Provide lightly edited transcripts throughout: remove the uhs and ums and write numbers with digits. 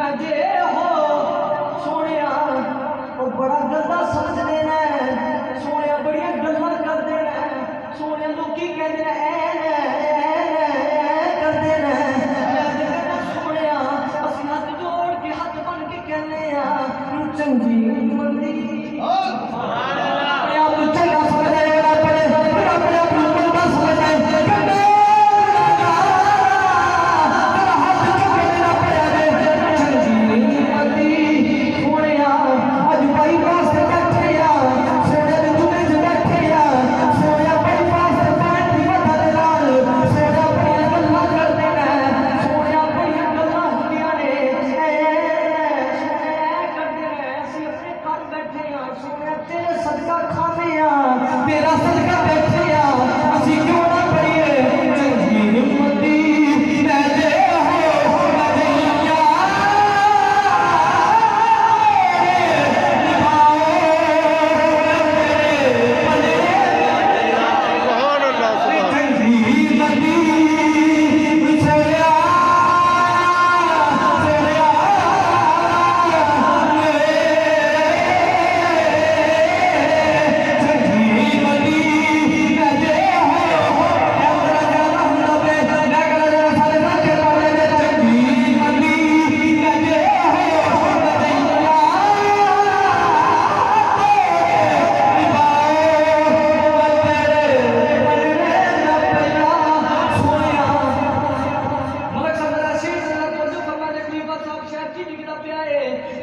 मैं जे हो सोने वो बड़ा गंदा समझ देना सोने बड़िया गल्ला कर देना सोने लोग कहते करते सोने असं हाथ जोड़ के हाथ बन के कहने चंगी मंदी चंगा समझ तेरा सदका बैठे असी क्यों ना करिए चंगी हिम्मती मैं जे हो नजैया चंगी हिम्मती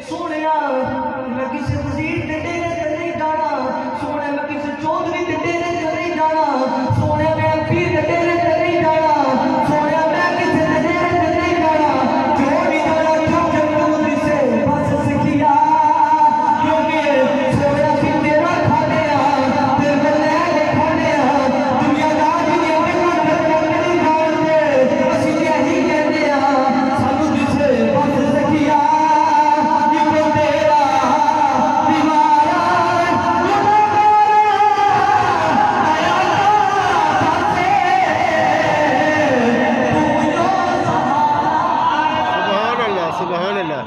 सोने मैं किसी वजीर के डेरे नहीं जाना सोने मैं किसी